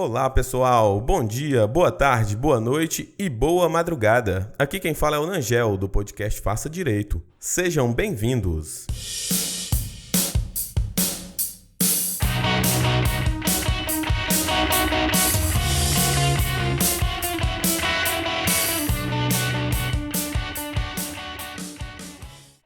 Olá pessoal, bom dia, boa tarde, boa noite e boa madrugada. Aqui quem fala é o Nangel, do podcast Faça Direito. Sejam bem-vindos.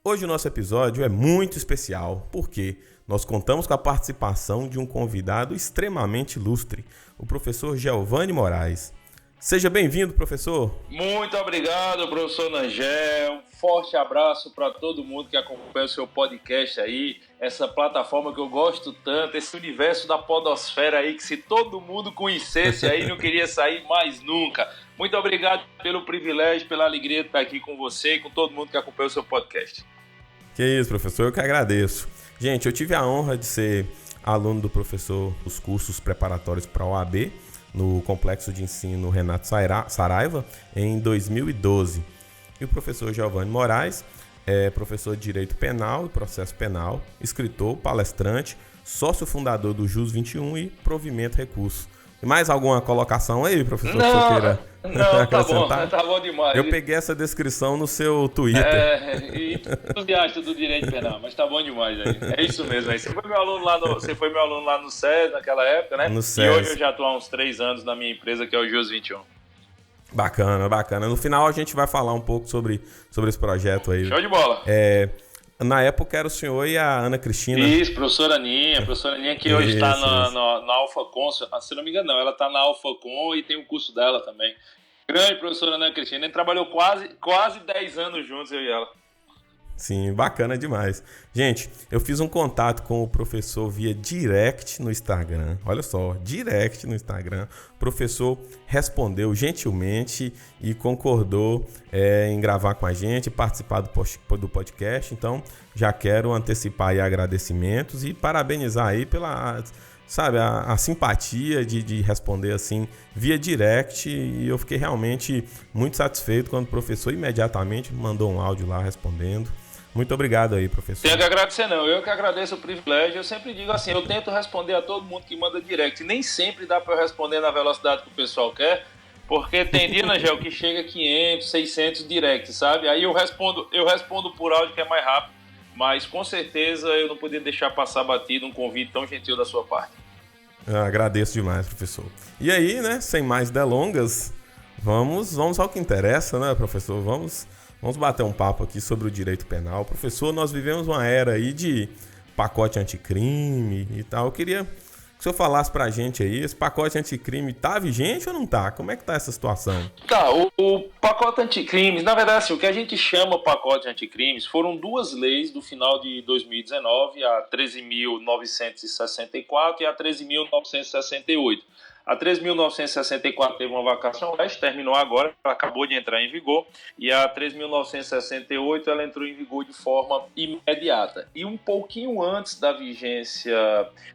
Hoje o nosso episódio é muito especial, porque nós contamos com a participação de um convidado extremamente ilustre, o professor Giovanni Moraes. Seja bem-vindo, professor. Muito obrigado, professor Nangel. Forte abraço para todo mundo que acompanha o seu podcast aí, essa plataforma que eu gosto tanto, esse universo da podosfera aí, que se todo mundo conhecesse aí, não queria sair mais nunca. Muito obrigado pelo privilégio, pela alegria de estar aqui com você e com todo mundo que acompanha o seu podcast. Que isso, professor, eu que agradeço. Gente, eu tive a honra de ser aluno do professor dos cursos preparatórios para a OAB, no Complexo de Ensino Renato Saraiva, em 2012. E o professor Giovanni Moraes é professor de Direito Penal e Processo Penal, escritor, palestrante, sócio fundador do JUS 21 e Provimento Recurso. E mais alguma colocação aí, professor? Não, tá bom demais. Eu peguei essa descrição no seu Twitter. E entusiasta do direito penal, mas tá bom demais aí. É isso mesmo aí. Você foi meu aluno lá no SES naquela época, né? No SES. E hoje eu já estou há uns 3 anos na minha empresa, que é o JUS 21. Bacana. No final a gente vai falar um pouco sobre esse projeto aí. Show de bola. Na época era o senhor e a Ana Cristina. Isso, professora Aninha que hoje está na AlphaCon, se não me engano, ela está na AlphaCon e tem o curso dela também. Grande professora Ana Cristina, a gente trabalhou quase 10 anos juntos, eu e ela. Sim, bacana demais. Gente, eu fiz um contato com o professor via direct no Instagram. Olha só, direct no Instagram. O professor respondeu gentilmente e concordou em gravar com a gente, participar do podcast. Então, já quero antecipar aí agradecimentos e parabenizar aí pela, a simpatia de responder assim via direct. E eu fiquei realmente muito satisfeito quando o professor imediatamente mandou um áudio lá respondendo. Muito obrigado aí, professor. Tenho que agradecer não, eu que agradeço o privilégio. Eu sempre digo assim, eu tento responder a todo mundo que manda direct. Nem sempre dá para eu responder na velocidade que o pessoal quer, porque tem dia, Nangel, que chega a 500, 600 directs, sabe? Aí eu respondo por áudio que é mais rápido, mas com certeza eu não podia deixar passar batido um convite tão gentil da sua parte. Agradeço demais, professor. E aí, né, sem mais delongas, vamos ao que interessa, né, professor? Vamos bater um papo aqui sobre o direito penal. Professor, nós vivemos uma era aí de pacote anticrime e tal. Eu queria que o senhor falasse pra gente aí, esse pacote anticrime tá vigente ou não tá? Como é que tá essa situação? Tá, o pacote anticrimes, na verdade, assim, o que a gente chama pacote anticrimes foram 2 leis do final de 2019, a 13.964 e a 13.968. A 13.964 teve uma vacação legis, terminou agora, ela acabou de entrar em vigor, e a 13.968 ela entrou em vigor de forma imediata. E um pouquinho antes da vigência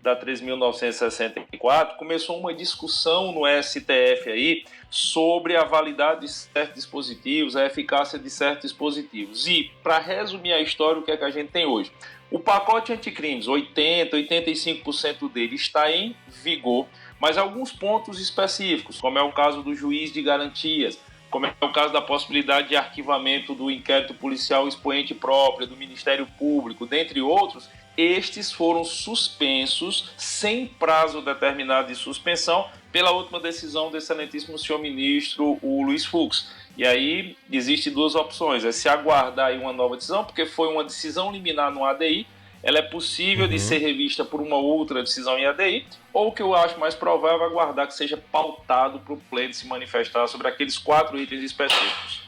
da 13.964, começou uma discussão no STF aí sobre a validade de certos dispositivos, a eficácia de certos dispositivos. E, para resumir a história, o que é que a gente tem hoje? O pacote anticrimes, 85% dele está em vigor, mas alguns pontos específicos, como é o caso do juiz de garantias, como é o caso da possibilidade de arquivamento do inquérito policial expoente própria, do Ministério Público, dentre outros, estes foram suspensos sem prazo determinado de suspensão pela última decisão do excelentíssimo senhor ministro, o Luiz Fux. E aí existem 2 opções, é se aguardar aí uma nova decisão, porque foi uma decisão liminar no ADI, ela é possível de ser revista por uma outra decisão em ADI, ou que eu acho mais provável aguardar que seja pautado para o pleno se manifestar sobre aqueles 4 itens específicos.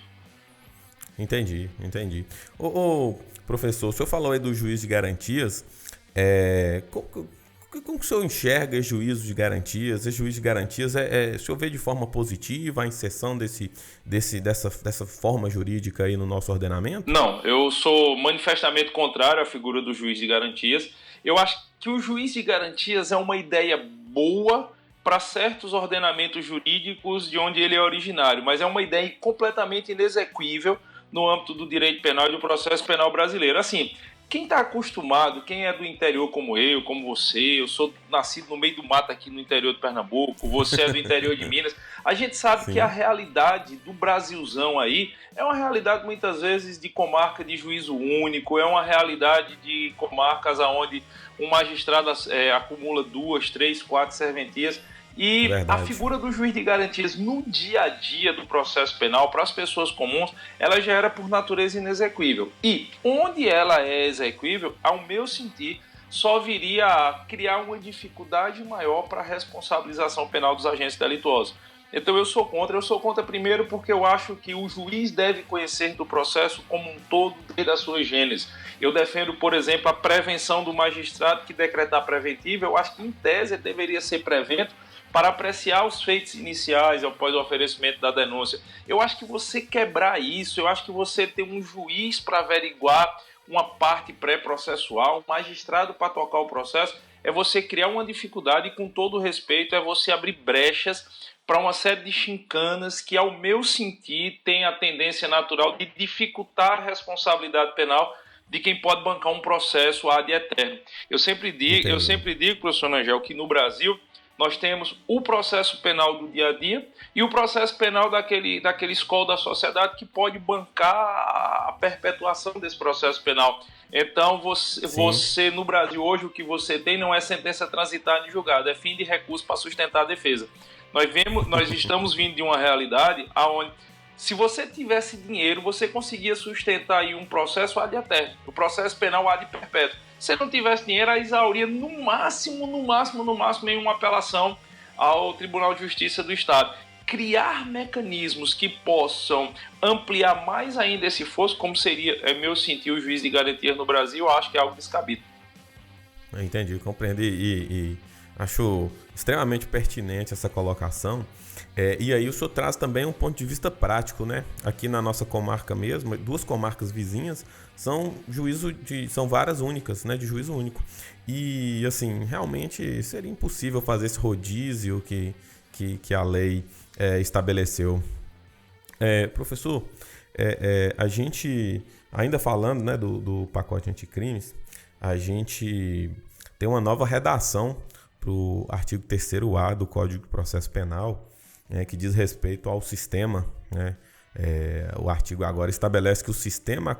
Entendi. Ô, professor, o senhor falou aí do juiz de garantias, como que o senhor enxerga esse juízo de garantias? Esse juiz de garantias, o senhor vê de forma positiva a inserção dessa forma jurídica aí no nosso ordenamento? Não, eu sou manifestamente contrário à figura do juiz de garantias. Eu acho que o juiz de garantias é uma ideia boa para certos ordenamentos jurídicos de onde ele é originário, mas é uma ideia completamente inexequível no âmbito do direito penal e do processo penal brasileiro. Assim, Quem está acostumado, quem é do interior como eu, como você, eu sou nascido no meio do mato aqui no interior de Pernambuco, você é do interior de Minas, a gente sabe Sim. que a realidade do Brasilzão aí é uma realidade muitas vezes de comarca de juízo único, é uma realidade de comarcas onde um magistrado acumula 2, 3, 4 serventias. E Verdade. a figura do juiz de garantias no dia a dia do processo penal, para as pessoas comuns, ela já era por natureza inexequível. E onde ela é exequível, ao meu sentir, só viria a criar uma dificuldade maior para a responsabilização penal dos agentes delituosos. Então eu sou contra primeiro porque eu acho que o juiz deve conhecer do processo como um todo desde a sua gênese. Eu defendo, por exemplo, a prevenção do magistrado que decretar preventivo. Eu acho que em tese ele deveria ser prevento para apreciar os feitos iniciais após o oferecimento da denúncia. Eu acho que você quebrar isso, eu acho que você ter um juiz para averiguar uma parte pré-processual, um magistrado para tocar o processo, é você criar uma dificuldade e, com todo respeito, é você abrir brechas para uma série de chincanas que, ao meu sentir, tem a tendência natural de dificultar a responsabilidade penal de quem pode bancar um processo ad eterno. Eu sempre digo, professor Angel, que no Brasil nós temos o processo penal do dia a dia e o processo penal daquele escola da sociedade que pode bancar a perpetuação desse processo penal. Então, você no Brasil hoje, o que você tem não é sentença transitada em julgado, é fim de recurso para sustentar a defesa. Nós estamos vindo de uma realidade onde, se você tivesse dinheiro, você conseguia sustentar aí um processo ad eterno, o processo penal ad perpétuo. Se não tivesse dinheiro, a exauria no máximo em uma apelação ao Tribunal de Justiça do Estado. Criar mecanismos que possam ampliar mais ainda esse fosso, como seria, meu sentir, o juiz de garantias no Brasil, eu acho que é algo descabido. Entendi, compreendi e acho extremamente pertinente essa colocação. E aí o senhor traz também um ponto de vista prático, né? Aqui na nossa comarca mesmo, 2 comarcas vizinhas são varas únicas, né? De juízo único. E assim, realmente seria impossível fazer esse rodízio que a lei estabeleceu. Professor, a gente, ainda falando, né, do pacote anticrimes, a gente tem uma nova redação para o artigo 3º-A do Código de Processo Penal, que diz respeito ao sistema, né? O artigo agora estabelece que o sistema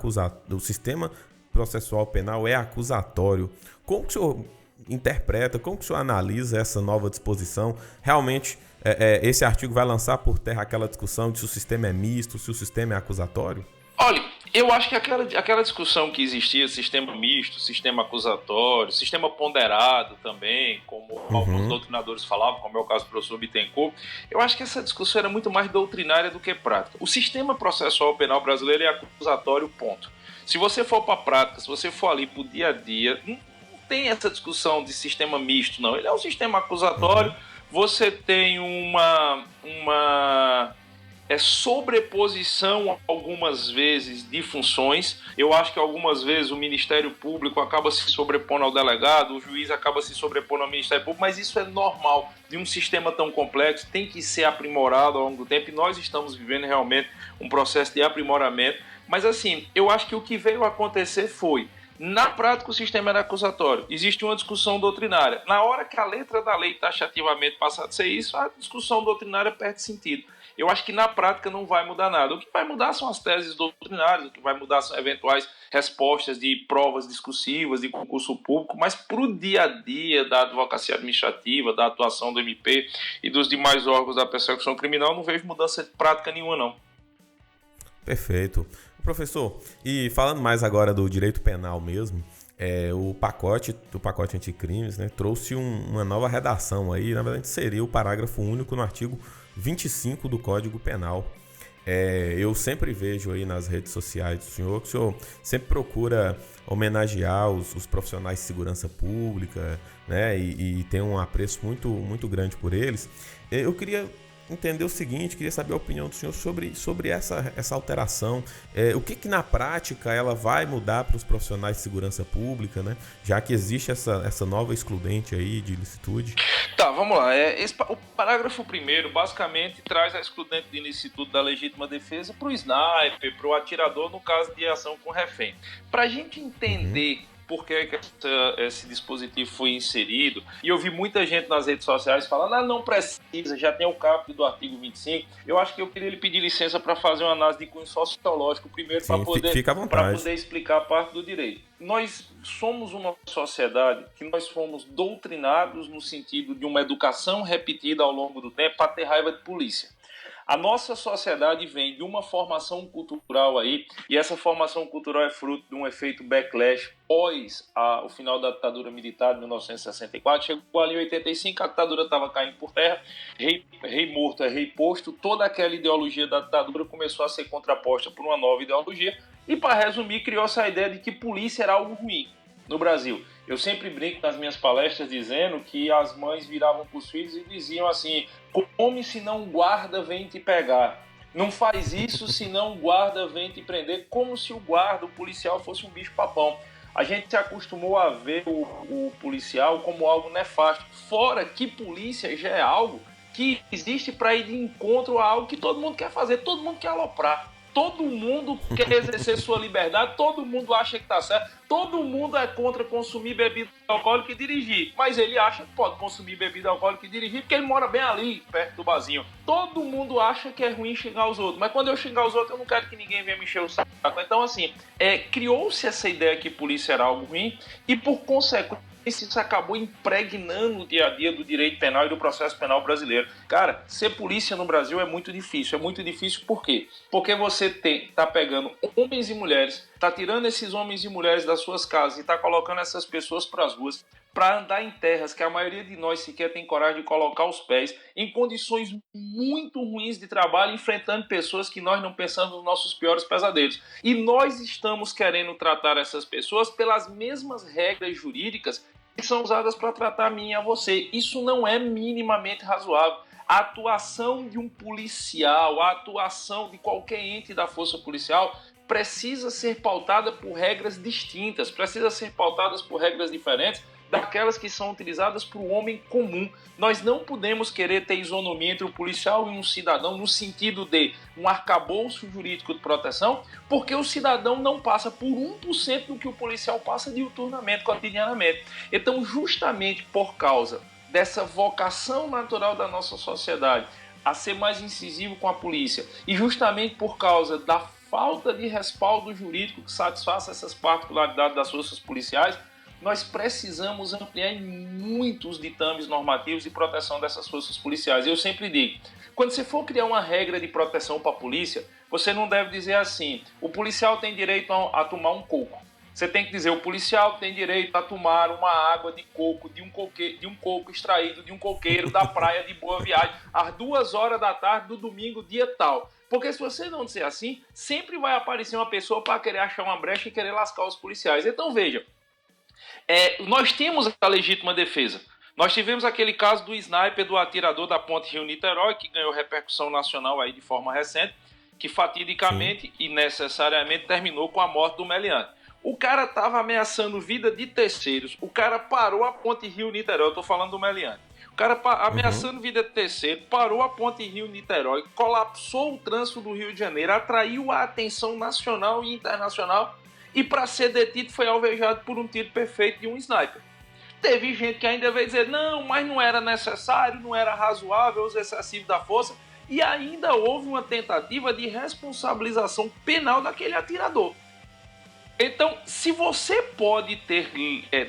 processual penal é acusatório. Como que o senhor interpreta, como que o senhor analisa essa nova disposição? Realmente, esse artigo vai lançar por terra aquela discussão de se o sistema é misto, se o sistema é acusatório? Olha, eu acho que aquela discussão que existia, sistema misto, sistema acusatório, sistema ponderado também, como alguns doutrinadores falavam, como é o caso do professor Bittencourt, eu acho que essa discussão era muito mais doutrinária do que prática. O sistema processual penal brasileiro é acusatório, ponto. Se você for para a prática, se você for ali para o dia a dia, não tem essa discussão de sistema misto, não. Ele é um sistema acusatório, você tem uma sobreposição algumas vezes de funções. Eu acho que algumas vezes o Ministério Público acaba se sobrepondo ao delegado, o juiz acaba se sobrepondo ao Ministério Público, mas isso é normal de um sistema tão complexo, tem que ser aprimorado ao longo do tempo e nós estamos vivendo realmente um processo de aprimoramento. Mas assim, eu acho que o que veio a acontecer foi, na prática o sistema era acusatório, existe uma discussão doutrinária. Na hora que a letra da lei taxativamente passa a ser isso, a discussão doutrinária perde sentido. Eu acho que na prática não vai mudar nada. O que vai mudar são as teses doutrinárias, o que vai mudar são eventuais respostas de provas discursivas, de concurso público, mas para o dia a dia da advocacia administrativa, da atuação do MP e dos demais órgãos da persecução criminal, não vejo mudança prática nenhuma, não. Perfeito. Professor, e falando mais agora do direito penal mesmo, o pacote anticrimes, né, trouxe uma nova redação aí, na verdade seria o parágrafo único no artigo 25 do Código Penal. Eu sempre vejo aí nas redes sociais do senhor que o senhor sempre procura homenagear os profissionais de segurança pública, né, e tem um apreço muito, muito grande por eles. Eu queria entender o seguinte, queria saber a opinião do senhor sobre essa alteração. O que na prática ela vai mudar para os profissionais de segurança pública, né? Já que existe essa nova excludente aí de ilicitude. Tá, vamos lá. O parágrafo 1º basicamente traz a excludente de ilicitude da legítima defesa para o sniper, para o atirador no caso de ação com refém. Para a gente entender por que esse dispositivo foi inserido, e eu vi muita gente nas redes sociais falando, não precisa, já tem o caput do artigo 25, eu acho que eu queria lhe pedir licença para fazer uma análise de cunho sociológico primeiro, para poder explicar a parte do direito. Nós somos uma sociedade que nós fomos doutrinados no sentido de uma educação repetida ao longo do tempo para ter raiva de polícia. A nossa sociedade vem de uma formação cultural aí, e essa formação cultural é fruto de um efeito backlash pós o final da ditadura militar de 1964. Chegou ali em 85, a ditadura estava caindo por terra, rei morto é rei posto, toda aquela ideologia da ditadura começou a ser contraposta por uma nova ideologia, e para resumir, criou-se a ideia de que polícia era algo ruim no Brasil. Eu sempre brinco nas minhas palestras dizendo que as mães viravam para os filhos e diziam assim: come senão o guarda vem te pegar. Não faz isso senão o guarda vem te prender, como se o guarda, o policial, fosse um bicho papão. A gente se acostumou a ver o policial como algo nefasto. Fora que polícia já é algo que existe para ir de encontro a algo que todo mundo quer fazer, todo mundo quer aloprar. Todo mundo quer exercer sua liberdade, todo mundo acha que está certo, todo mundo é contra consumir bebida alcoólica e dirigir, mas ele acha que pode consumir bebida alcoólica e dirigir porque ele mora bem ali, perto do barzinho. Todo mundo acha que é ruim xingar os outros, mas quando eu xingar os outros eu não quero que ninguém venha me encher o saco. Então assim, criou-se essa ideia que polícia era algo ruim e por consequência isso acabou impregnando o dia a dia do direito penal e do processo penal brasileiro. Cara, ser polícia no Brasil é muito difícil. É muito difícil por quê? Porque você tá pegando homens e mulheres, tá tirando esses homens e mulheres das suas casas e tá colocando essas pessoas para as ruas para andar em terras que a maioria de nós sequer tem coragem de colocar os pés, em condições muito ruins de trabalho, enfrentando pessoas que nós não pensamos nos nossos piores pesadelos. E nós estamos querendo tratar essas pessoas pelas mesmas regras jurídicas que são usadas para tratar a mim e a você. Isso não é minimamente razoável. A atuação de um policial, a atuação de qualquer ente da força policial precisa ser pautada por regras distintas, precisa ser pautada por regras diferentes daquelas que são utilizadas para o homem comum. Nós não podemos querer ter isonomia entre o policial e um cidadão no sentido de um arcabouço jurídico de proteção, porque o cidadão não passa por 1% do que o policial passa diuturnamente, cotidianamente. Então, justamente por causa dessa vocação natural da nossa sociedade a ser mais incisivo com a polícia, e justamente por causa da falta de respaldo jurídico que satisfaça essas particularidades das forças policiais, nós precisamos ampliar em muitos ditames normativos de proteção dessas forças policiais. Eu sempre digo, quando você for criar uma regra de proteção para a polícia, você não deve dizer assim: o policial tem direito a tomar um coco. Você tem que dizer: o policial tem direito a tomar uma água de coco, de um coco extraído de um coqueiro da praia de Boa Viagem, às 2h da tarde do domingo, dia tal. Porque se você não disser assim, sempre vai aparecer uma pessoa para querer achar uma brecha e querer lascar os policiais. Então veja, nós temos a legítima defesa. Nós tivemos aquele caso do sniper, do atirador da Ponte Rio-Niterói, que ganhou repercussão nacional aí de forma recente, que fatidicamente e necessariamente terminou com a morte do meliante. O cara estava ameaçando vida de terceiros, o cara parou a Ponte Rio-Niterói, eu estou falando do meliante. O cara ameaçando vida de terceiro, parou a Ponte Rio-Niterói, colapsou o trânsito do Rio de Janeiro, atraiu a atenção nacional e internacional, e para ser detido foi alvejado por um tiro perfeito de um sniper. Teve gente que ainda veio dizer: não, mas não era necessário, não era razoável o uso excessivo da força, e ainda houve uma tentativa de responsabilização penal daquele atirador. Então, se você pode ter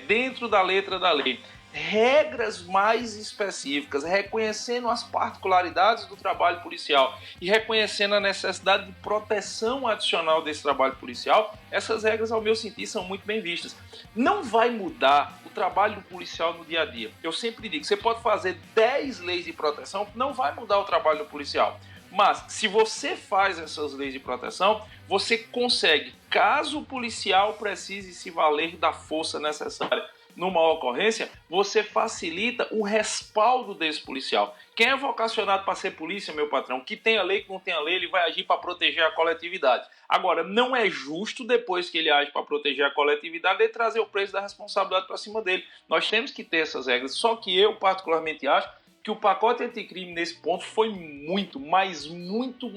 dentro da letra da lei regras mais específicas, reconhecendo as particularidades do trabalho policial e reconhecendo a necessidade de proteção adicional desse trabalho policial, essas regras, ao meu sentir, são muito bem vistas. Não vai mudar o trabalho do policial no dia a dia. Eu sempre digo, você pode fazer 10 leis de proteção, não vai mudar o trabalho do policial. Mas, se você faz essas leis de proteção, você consegue, caso o policial precise se valer da força necessária numa ocorrência, você facilita o respaldo desse policial. Quem é vocacionado para ser polícia, meu patrão, que tenha lei, que não tenha lei, ele vai agir para proteger a coletividade. Agora, não é justo, depois que ele age para proteger a coletividade, ele trazer o preço da responsabilidade para cima dele. Nós temos que ter essas regras. Só que eu, particularmente, acho que o pacote anticrime, nesse ponto, foi muito, mas muito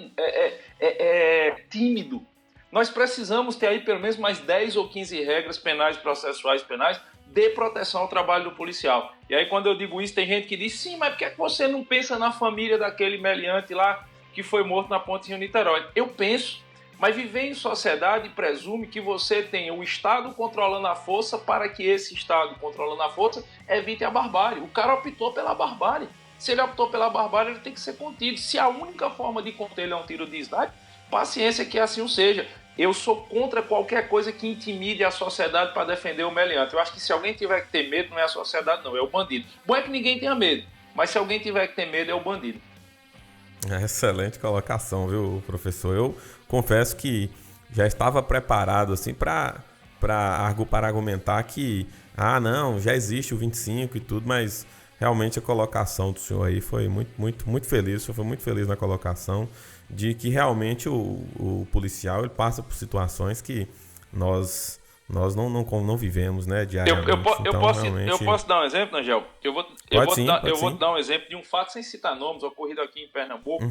tímido. Nós precisamos ter aí pelo menos mais 10 ou 15 regras penais, processuais penais, de proteção ao trabalho do policial. E aí, quando eu digo isso, tem gente que diz, sim, mas por que você não pensa na família daquele meliante lá que foi morto na Ponte Rio-Niterói? Eu penso, mas viver em sociedade presume que você tenha o Estado controlando a força para que esse Estado controlando a força evite a barbárie. O cara optou pela barbárie. Se ele optou pela barbárie, ele tem que ser contido. Se a única forma de conter ele é um tiro de sniper, paciência que assim o seja. Eu sou contra qualquer coisa que intimide a sociedade para defender o meliante. Eu acho que se alguém tiver que ter medo, não é a sociedade, não, é o bandido. Bom é que ninguém tenha medo, mas se alguém tiver que ter medo, é o bandido. Excelente colocação, viu, professor? Eu confesso que já estava preparado assim para argumentar que, não, já existe o 25 e tudo, mas realmente a colocação do senhor aí foi muito feliz. O senhor foi muito feliz na colocação de que realmente o policial ele passa por situações que nós não vivemos, né, diariamente. Eu posso dar um exemplo, Angel? Eu vou dar um exemplo de um fato sem citar nomes, ocorrido aqui em Pernambuco,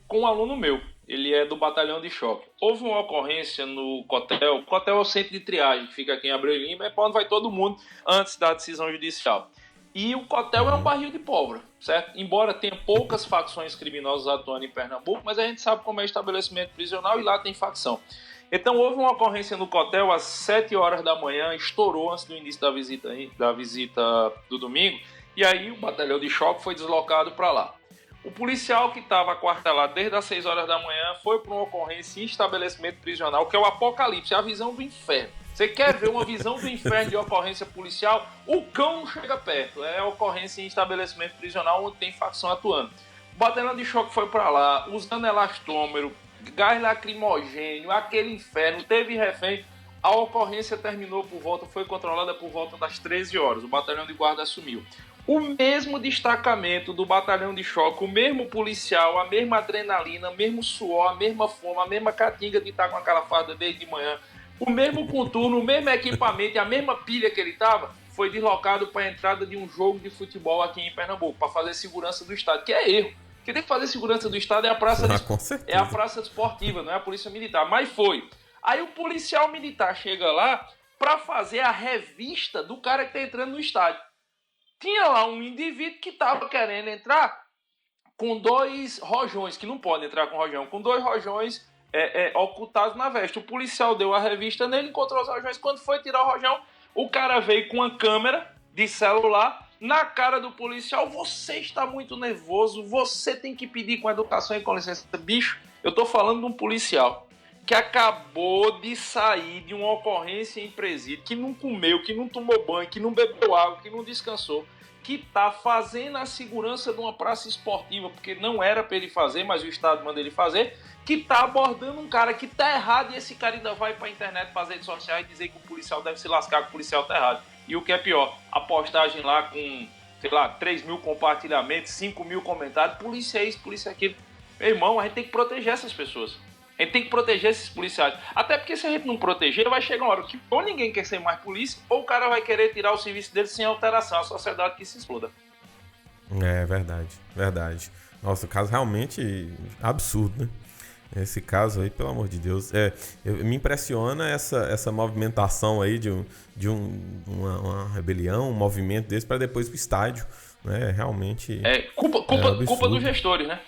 com um aluno meu. Ele é do batalhão de choque. Houve uma ocorrência no Cotel. O Cotel é o centro de triagem, que fica aqui em Abreu e Lima, é para onde vai todo mundo antes da decisão judicial. E o Cotel é um barril de pólvora, certo? Embora tenha poucas facções criminosas atuando em Pernambuco, mas a gente sabe como é estabelecimento prisional e lá tem facção. Então houve uma ocorrência no Cotel às 7 horas da manhã, estourou antes do início da visita do domingo, e aí o batalhão de choque foi deslocado para lá. O policial que estava aquartelado desde as 6 horas da manhã foi para uma ocorrência em estabelecimento prisional, que é o apocalipse, é a visão do inferno. Você quer ver uma visão do inferno de ocorrência policial? O cão não chega perto. É a ocorrência em estabelecimento prisional onde tem facção atuando. O batalhão de choque foi para lá, usando elastômero, gás lacrimogênio, aquele inferno, teve refém. A ocorrência foi controlada por volta das 13 horas. O batalhão de guarda assumiu. O mesmo destacamento do batalhão de choque, o mesmo policial, a mesma adrenalina, o mesmo suor, a mesma fome, a mesma catinga de estar com aquela farda desde de manhã, o mesmo contorno, o mesmo equipamento e a mesma pilha que ele estava, foi deslocado para a entrada de um jogo de futebol aqui em Pernambuco, para fazer segurança do Estado, que é erro. Quem tem que fazer segurança do Estado é a praça esportiva, não é a polícia militar. Mas foi. Aí o policial militar chega lá para fazer a revista do cara que está entrando no estádio. Tinha lá um indivíduo que estava querendo entrar com 2 rojões, que não pode entrar com rojão, com 2 rojões ocultados na veste. O policial deu a revista nele, encontrou os rojões. Quando foi tirar o rojão, o cara veio com uma câmera de celular na cara do policial. Você está muito nervoso, você tem que pedir com educação e com licença. Bicho, eu tô falando de um policial que acabou de sair de uma ocorrência em presídio, que não comeu, que não tomou banho, que não bebeu água, que não descansou, que tá fazendo a segurança de uma praça esportiva, porque não era para ele fazer, mas o Estado manda ele fazer, que tá abordando um cara que tá errado e esse cara ainda vai pra internet, para as redes sociais e dizer que o policial deve se lascar, que o policial tá errado. E o que é pior, a postagem lá com, 3.000 compartilhamentos, 5.000 comentários, polícia isso, polícia aquilo. Meu irmão, a gente tem que proteger essas pessoas. A gente tem que proteger esses policiais. Até porque se a gente não proteger, vai chegar uma hora que ou ninguém quer ser mais polícia, ou o cara vai querer tirar o serviço dele sem alteração. A sociedade que se exploda. É verdade. Nossa, o caso realmente absurdo, né? Esse caso aí, pelo amor de Deus. Me impressiona essa movimentação aí de uma rebelião, um movimento desse para depois pro estádio. Né? Realmente. Culpa dos gestores, né?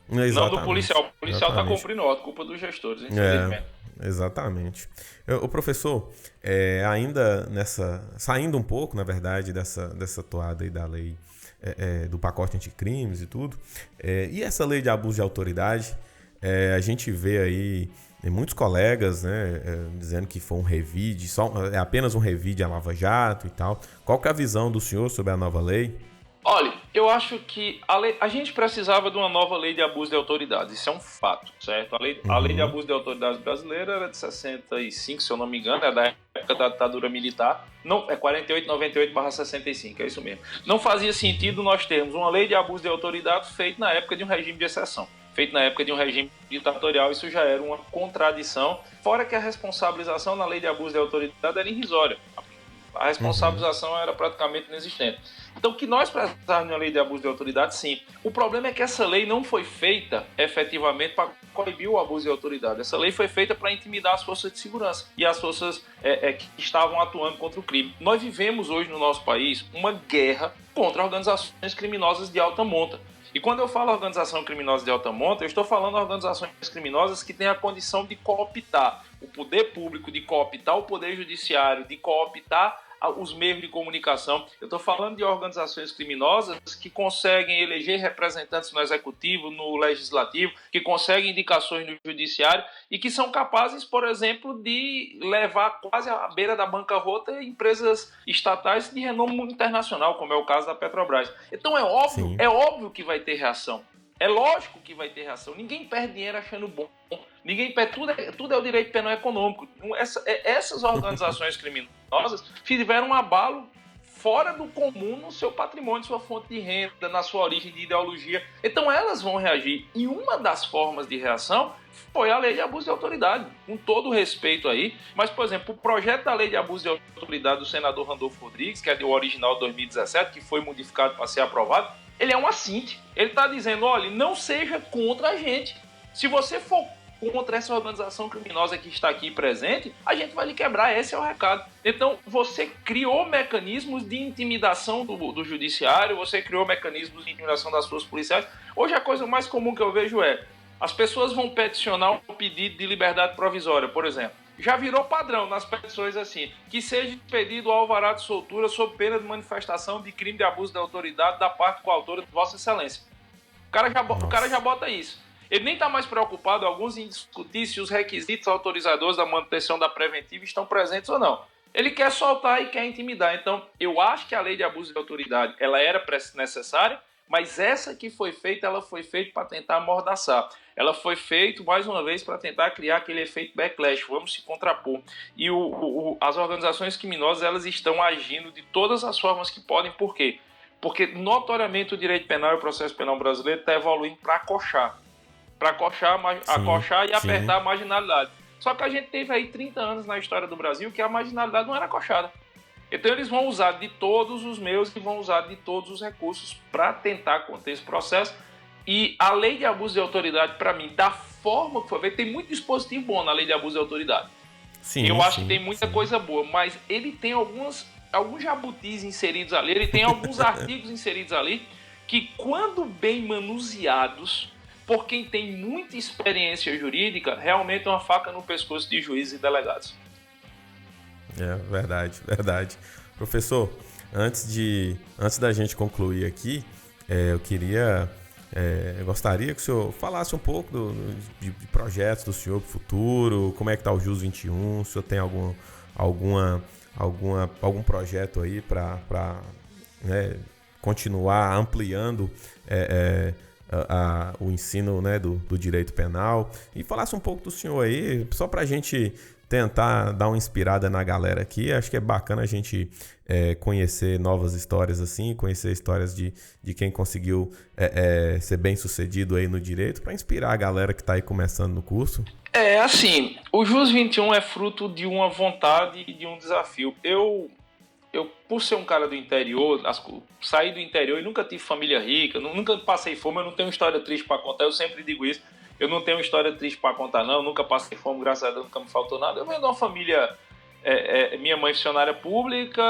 Exatamente. Não do policial. O policial está cumprindo ordem, culpa dos gestores, infelizmente. Exatamente. O professor, ainda saindo um pouco, na verdade, dessa toada aí da lei do pacote anticrimes e tudo, e essa lei de abuso de autoridade, a gente vê aí muitos colegas, né, dizendo que foi um revide, apenas um revide à Lava Jato e tal. Qual que é a visão do senhor sobre a nova lei? Olha, eu acho que a gente precisava de uma nova lei de abuso de autoridade, isso é um fato, certo? A lei de abuso de autoridade brasileira era de 65, se eu não me engano, é da época da ditadura militar, não, é 4898/65, é isso mesmo. Não fazia sentido nós termos uma lei de abuso de autoridade feita na época de um regime de exceção, feito na época de um regime ditatorial, isso já era uma contradição, fora que a responsabilização na lei de abuso de autoridade era irrisória. A responsabilização era praticamente inexistente. Então, que nós precisávamos de uma lei de abuso de autoridade, sim. O problema é que essa lei não foi feita efetivamente para coibir o abuso de autoridade. Essa lei foi feita para intimidar as forças de segurança e as forças que estavam atuando contra o crime. Nós vivemos hoje no nosso país uma guerra contra organizações criminosas de alta monta. E quando eu falo organização criminosa de alta monta, eu estou falando de organizações criminosas que têm a condição de cooptar o poder público, de cooptar o poder judiciário, de cooptar os meios de comunicação. Eu estou falando de organizações criminosas que conseguem eleger representantes no executivo, no legislativo, que conseguem indicações no judiciário e que são capazes, por exemplo, de levar quase à beira da bancarrota empresas estatais de renome internacional, como é o caso da Petrobras. Então é óbvio que vai ter reação. É lógico que vai ter reação. Ninguém perde dinheiro achando bom. Ninguém perde. Tudo é o direito penal econômico. Essas organizações criminosas tiveram um abalo fora do comum no seu patrimônio, sua fonte de renda, na sua origem de ideologia. Então elas vão reagir. E uma das formas de reação foi a lei de abuso de autoridade, com todo o respeito aí. Mas, por exemplo, o projeto da lei de abuso de autoridade do senador Randolfo Rodrigues, que é do original de 2017, que foi modificado para ser aprovado, ele é um assinte. Ele está dizendo, olha, não seja contra a gente. Se você for contra essa organização criminosa que está aqui presente, a gente vai lhe quebrar, esse é o recado. Então, você criou mecanismos de intimidação do judiciário, você criou mecanismos de intimidação das forças policiais. Hoje a coisa mais comum que eu vejo as pessoas vão peticionar um pedido de liberdade provisória, por exemplo. Já virou padrão nas petições assim, que seja pedido o alvará de soltura sob pena de manifestação de crime de abuso de autoridade da parte coautora de Vossa Excelência. O cara já bota isso. Ele nem está mais preocupado, alguns, em discutir se os requisitos autorizadores da manutenção da preventiva estão presentes ou não. Ele quer soltar e quer intimidar. Então, eu acho que a lei de abuso de autoridade ela era necessária, mas essa que foi feita, ela foi feita para tentar amordaçar. Ela foi feita, mais uma vez, para tentar criar aquele efeito backlash, vamos se contrapor. E as organizações criminosas, elas estão agindo de todas as formas que podem. Por quê? Porque, notoriamente, o direito penal e o processo penal brasileiro está evoluindo para acochar. Para acochar e apertar a marginalidade. Só que a gente teve aí 30 anos na história do Brasil que a marginalidade não era acochada. Então eles vão usar de todos os meios e vão usar de todos os recursos para tentar conter esse processo. E a lei de abuso de autoridade, para mim, da forma que foi feita, tem muito dispositivo bom na lei de abuso de autoridade. Eu acho que tem muita coisa boa, mas ele tem alguns jabutis inseridos ali, ele tem alguns artigos inseridos ali que, quando bem manuseados por quem tem muita experiência jurídica, realmente é uma faca no pescoço de juízes e delegados. É, verdade, verdade. Professor, antes da gente concluir aqui, eu gostaria que o senhor falasse um pouco de projetos do senhor para o futuro, como é que está o JUS 21, se o senhor tem algum projeto aí para continuar ampliando o ensino, né, do direito penal, e falasse um pouco do senhor aí, só para a gente tentar dar uma inspirada na galera aqui. Acho que é bacana a gente conhecer novas histórias assim, conhecer histórias de quem conseguiu ser bem sucedido aí no direito, para inspirar a galera que está aí começando no curso. Assim, o JUS 21 é fruto de uma vontade e de um desafio. Eu, por ser um cara do interior, saí do interior e nunca tive família rica, nunca passei fome, eu não tenho história triste para contar, eu sempre digo isso. Eu não tenho história triste para contar, não. Nunca passei fome, graças a Deus, nunca me faltou nada. Eu venho de uma família... minha mãe funcionária pública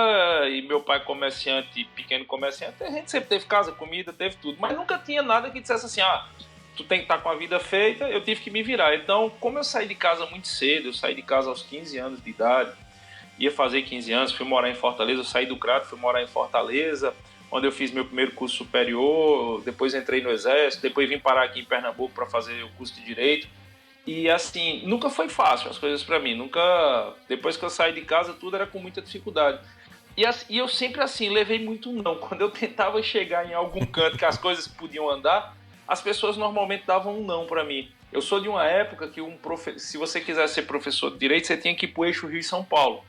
e meu pai comerciante, pequeno comerciante. A gente sempre teve casa, comida, teve tudo. Mas nunca tinha nada que dissesse assim, tu tem que estar com a vida feita, eu tive que me virar. Então, como eu saí de casa muito cedo, eu saí de casa aos 15 anos de idade, ia fazer 15 anos, fui morar em Fortaleza, eu saí do Crato, fui morar em Fortaleza, onde eu fiz meu primeiro curso superior, depois entrei no Exército, depois vim parar aqui em Pernambuco para fazer o curso de Direito. E assim, nunca foi fácil as coisas para mim, depois que eu saí de casa, tudo era com muita dificuldade. E eu sempre assim, levei muito não. Quando eu tentava chegar em algum canto que as coisas podiam andar, as pessoas normalmente davam um não para mim. Eu sou de uma época que se você quisesse ser professor de direito, você tinha que ir para o eixo Rio e São Paulo.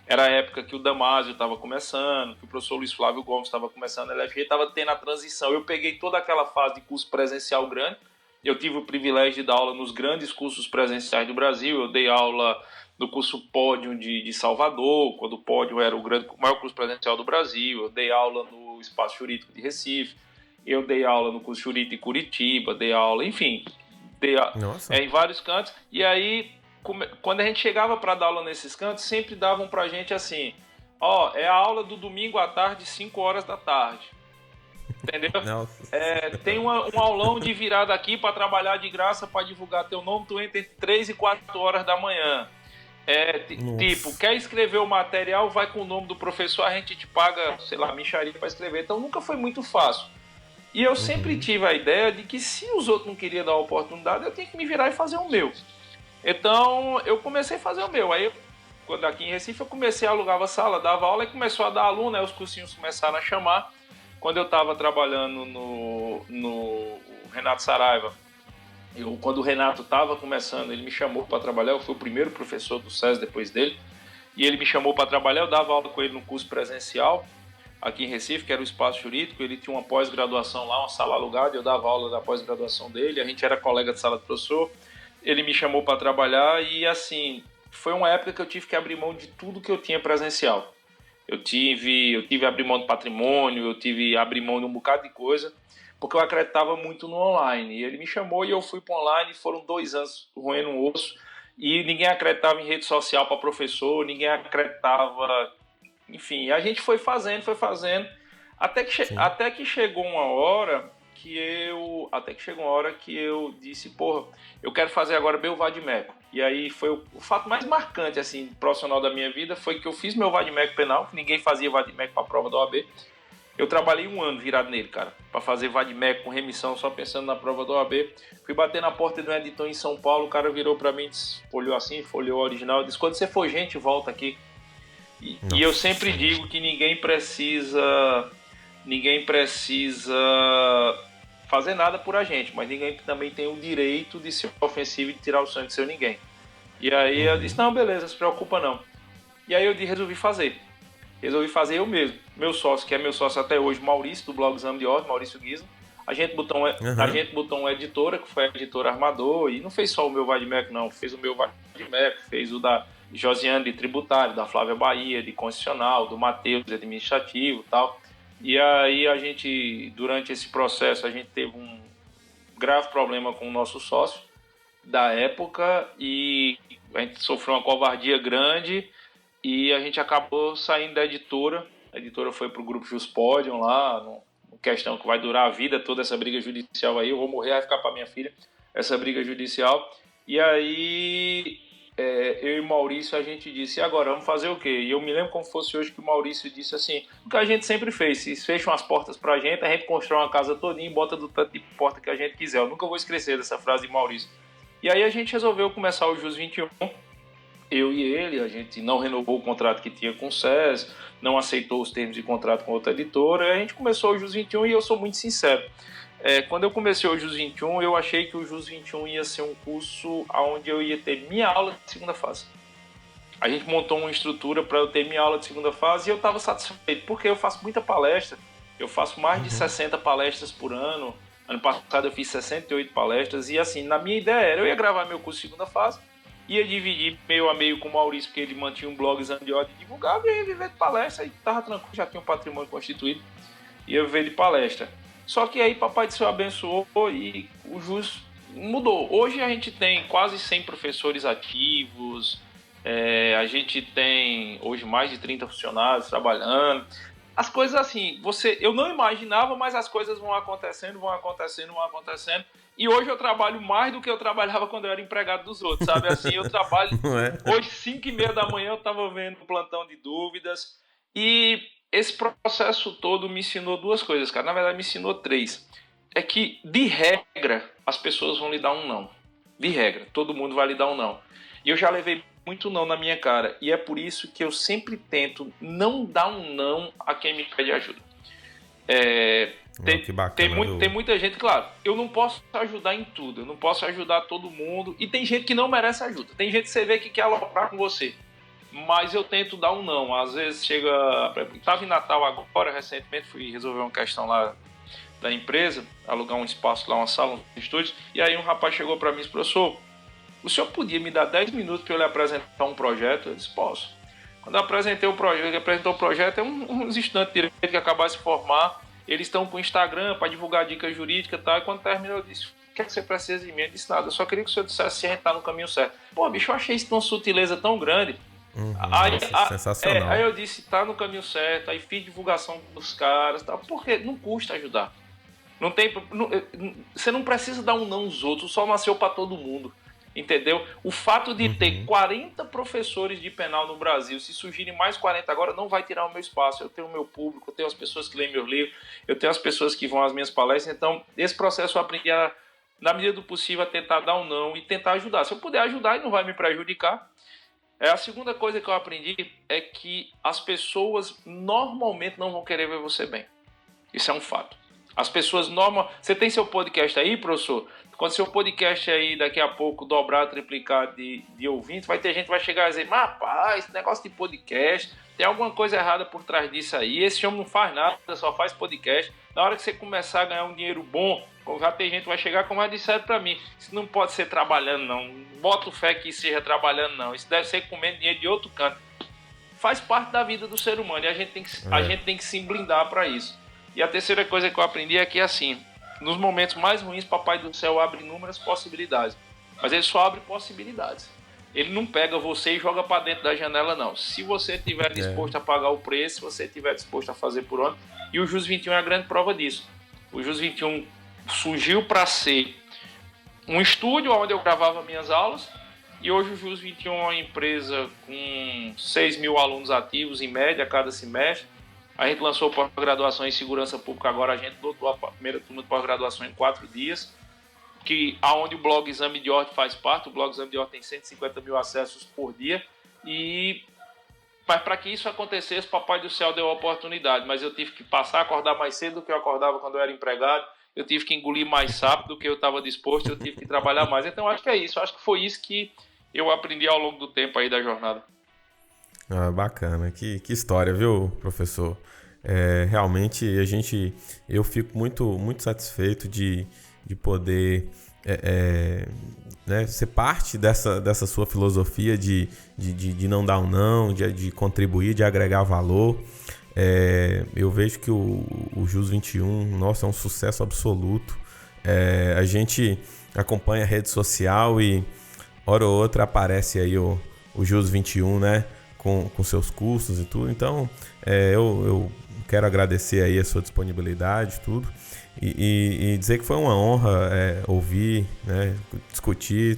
Era a época que o Damásio estava começando, que o professor Luiz Flávio Gomes estava começando, a LFG estava tendo a transição. Eu peguei toda aquela fase de curso presencial grande. Eu tive o privilégio de dar aula nos grandes cursos presenciais do Brasil. Eu dei aula no curso Pódio de Salvador, quando o Pódio era o maior curso presencial do Brasil. Eu dei aula no Espaço Jurídico de Recife. Eu dei aula no curso Jurídico de Curitiba, dei aula, enfim, em vários cantos. E aí, quando a gente chegava para dar aula nesses cantos, sempre davam para a gente assim, é a aula do domingo à tarde, 5 horas da tarde. Entendeu? Tem um aulão de virada aqui para trabalhar de graça, para divulgar teu nome, tu entra entre 3 e 4 horas da manhã. Tipo, quer escrever o material, vai com o nome do professor, a gente te paga, sei lá, mixaria para escrever. Então nunca foi muito fácil. E eu sempre tive a ideia de que se os outros não queriam dar a oportunidade, eu tinha que me virar e fazer o meu. Então eu comecei a fazer o meu. Aí, quando aqui em Recife, eu comecei a alugar sala, dava aula e começou a dar aluno, os cursinhos começaram a chamar. Quando eu estava trabalhando no Renato Saraiva, quando o Renato estava começando, ele me chamou para trabalhar. Eu fui o primeiro professor do SES depois dele. E ele me chamou para trabalhar, eu dava aula com ele no curso presencial aqui em Recife, que era o Espaço Jurídico. Ele tinha uma pós-graduação lá, uma sala alugada, eu dava aula da pós-graduação dele, a gente era colega de sala de professor. Ele me chamou para trabalhar e, assim, foi uma época que eu tive que abrir mão de tudo que eu tinha presencial. Eu tive que abrir mão de patrimônio, eu tive que abrir mão de um bocado de coisa, porque eu acreditava muito no online. E ele me chamou e eu fui para online, foram 2 anos roendo um osso, e ninguém acreditava em rede social para professor, ninguém acreditava. Enfim, a gente foi fazendo, até que chegou uma hora que eu disse, porra, eu quero fazer agora meu vadimeco. E aí foi o fato mais marcante, assim, profissional da minha vida, foi que eu fiz meu vadimeco penal, que ninguém fazia vadimeco para a prova da OAB. Eu trabalhei 1 ano virado nele, cara, para fazer vadimeco com remissão, só pensando na prova da OAB. Fui bater na porta de um editor em São Paulo, o cara virou para mim, olhou assim, folheou o original, disse, quando você for gente, volta aqui. E eu sempre digo que ninguém precisa fazer nada por a gente, mas ninguém também tem o direito de ser ofensivo e de tirar o sangue de seu ninguém. E aí eu disse, não, beleza, não se preocupa não. E aí eu resolvi fazer eu mesmo. Meu sócio, que é meu sócio até hoje, Maurício, do blog Exame de Ordem, Maurício Guisa, a gente botou uma editora, que foi a editora Armador, e não fez só o meu vadimeco não, fez o meu vadimeco, fez o da Josiane de tributário, da Flávia Bahia, de constitucional, do Matheus, de administrativo e tal. E aí a gente, durante esse processo, a gente teve um grave problema com o nosso sócio da época e a gente sofreu uma covardia grande e a gente acabou saindo da editora. A editora foi para o grupo Juspodium lá, uma questão que vai durar a vida toda, essa briga judicial aí. Eu vou morrer, vai ficar para minha filha, essa briga judicial. E aí eu e o Maurício, a gente disse, e agora, vamos fazer o quê? E eu me lembro como fosse hoje que o Maurício disse assim, o que a gente sempre fez, se fecham as portas pra gente, a gente constrói uma casa todinha e bota do tanto de porta que a gente quiser. Eu nunca vou esquecer dessa frase de Maurício. E aí a gente resolveu começar o Jus 21, eu e ele, a gente não renovou o contrato que tinha com o SES, não aceitou os termos de contrato com outra editora, e a gente começou o Jus 21 e eu sou muito sincero. Quando eu comecei o Jus 21, eu achei que o Jus 21 ia ser um curso onde eu ia ter minha aula de segunda fase. A gente montou uma estrutura para eu ter minha aula de segunda fase e eu estava satisfeito, porque eu faço muita palestra, eu faço mais de 60 palestras por ano. Ano passado eu fiz 68 palestras e assim, na minha ideia era, eu ia gravar meu curso de segunda fase, ia dividir meio a meio com o Maurício, porque ele mantinha um blog Exame de Ordem, divulgava e eu ia viver de palestra e estava tranquilo, já tinha um patrimônio constituído, ia viver de palestra. Só que aí Papai do Céu abençoou e o Jus mudou. Hoje a gente tem quase 100 professores ativos, a gente tem hoje mais de 30 funcionários trabalhando. As coisas assim, eu não imaginava, mas as coisas vão acontecendo. E hoje eu trabalho mais do que eu trabalhava quando eu era empregado dos outros, sabe? Assim, eu trabalho... Hoje, 5h30 da manhã, eu estava vendo um plantão de dúvidas e... Esse processo todo me ensinou 2 coisas, cara. Na verdade, me ensinou 3. É que, de regra, as pessoas vão lhe dar um não. De regra, todo mundo vai lhe dar um não. E eu já levei muito não na minha cara. E é por isso que eu sempre tento não dar um não a quem me pede ajuda. Que bacana, tem muita gente, claro, eu não posso ajudar em tudo, eu não posso ajudar todo mundo, e tem gente que não merece ajuda, tem gente que você vê que quer aloprar com você, mas eu tento dar um não. Às vezes chega, estava em Natal agora, recentemente fui resolver uma questão lá da empresa, alugar um espaço lá, uma sala, um estúdio, e aí um rapaz chegou para mim e disse: professor, o senhor podia me dar 10 minutos para eu lhe apresentar um projeto? Eu disse: posso. Quando eu apresentei o projeto, ele apresentou o projeto, uns estudantes de direito que acabaram de se formar, eles estão com o Instagram para divulgar dicas jurídicas e tal. E quando terminou, eu disse: o que é que você precisa de mim? Ele disse: nada, eu só queria que o senhor dissesse se a gente está no caminho certo. Pô, bicho, eu achei isso de uma sutileza tão grande. Sensacional. Aí eu disse: tá no caminho certo. Aí fiz divulgação dos caras, tal, porque não custa ajudar. Você não precisa dar um não aos outros, o sol nasceu para todo mundo. Entendeu? O fato de ter 40 professores de penal no Brasil, se surgirem mais 40 agora, não vai tirar o meu espaço. Eu tenho o meu público, eu tenho as pessoas que leem meus livros, eu tenho as pessoas que vão às minhas palestras. Então, esse processo eu aprendi na medida do possível, a tentar dar um não e tentar ajudar. Se eu puder ajudar, ele não vai me prejudicar. A segunda coisa que eu aprendi é que as pessoas normalmente não vão querer ver você bem. Isso é um fato. As pessoas Você tem seu podcast aí, professor? Quando seu podcast aí daqui a pouco dobrar, triplicar de ouvintes, vai ter gente que vai chegar e dizer: mas rapaz, esse negócio de podcast, tem alguma coisa errada por trás disso aí. Esse homem não faz nada, só faz podcast. Na hora que você começar a ganhar um dinheiro bom, já tem gente que vai chegar, como já disseram pra mim: isso não pode ser trabalhando, não. Bota fé que isso seja trabalhando, não. Isso deve ser comendo dinheiro de outro canto. Faz parte da vida do ser humano e a gente tem que se blindar para isso. E a terceira coisa que eu aprendi é que, assim, nos momentos mais ruins, Papai do Céu abre inúmeras possibilidades. Mas ele só abre possibilidades. Ele não pega você e joga para dentro da janela, não. Se você estiver disposto a pagar o preço, se você estiver disposto a fazer por onde. E o JUS 21 é a grande prova disso. O JUS 21 surgiu para ser um estúdio onde eu gravava minhas aulas. E hoje o JUS 21 é uma empresa com 6 mil alunos ativos, em média, a cada semestre. A gente lançou pós-graduação em segurança pública agora, a gente lotou a primeira turma de pós-graduação em 4 dias, aonde o blog Exame de Ordem faz parte. O blog Exame de Ordem tem 150 mil acessos por dia. Mas para que isso acontecesse, Papai do Céu deu a oportunidade, mas eu tive que acordar mais cedo do que eu acordava quando eu era empregado, eu tive que engolir mais rápido do que eu estava disposto, eu tive que trabalhar mais. Então acho que é isso, acho que foi isso que eu aprendi ao longo do tempo aí da jornada. Bacana, que história, viu, professor? Realmente eu fico muito satisfeito de poder ser parte dessa sua filosofia de não dar um não, de contribuir, de agregar valor. Eu vejo que o JUS 21, nossa, é um sucesso absoluto. A gente acompanha a rede social e hora ou outra aparece aí o JUS 21, né? Com seus cursos e tudo. Então, eu quero agradecer aí a sua disponibilidade e tudo. E dizer que foi uma honra ouvir, né, discutir,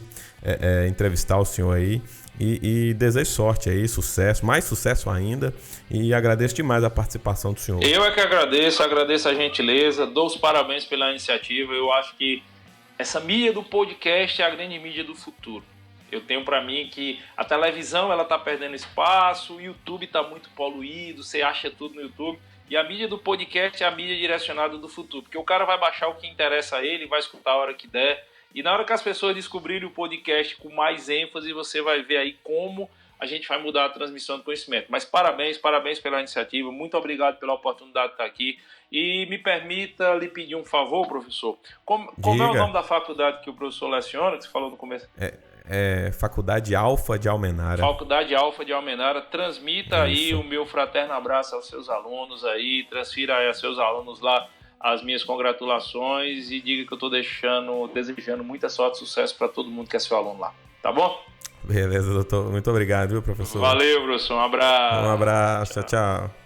entrevistar o senhor aí. E desejo sorte aí, sucesso, mais sucesso ainda. E agradeço demais a participação do senhor. Eu é que agradeço a gentileza, dou os parabéns pela iniciativa. Eu acho que essa mídia do podcast é a grande mídia do futuro. Eu tenho para mim que a televisão ela tá perdendo espaço, o YouTube está muito poluído, você acha tudo no YouTube. E a mídia do podcast é a mídia direcionada do futuro, porque o cara vai baixar o que interessa a ele, vai escutar a hora que der. E na hora que as pessoas descobrirem o podcast com mais ênfase, você vai ver aí como a gente vai mudar a transmissão do conhecimento. Mas parabéns pela iniciativa, muito obrigado pela oportunidade de estar aqui. E me permita lhe pedir um favor, professor. Como é o nome da faculdade que o professor leciona, que você falou no começo? Faculdade Alfa de Almenara. Faculdade Alfa de Almenara. Transmita aí o meu fraterno abraço aos seus alunos aí, transfira aí aos seus alunos lá as minhas congratulações e diga que eu estou desejando muita sorte e sucesso para todo mundo que é seu aluno lá. Tá bom? Beleza, doutor. Muito obrigado, viu, professor? Valeu, professor. Um abraço. Um abraço. Tchau.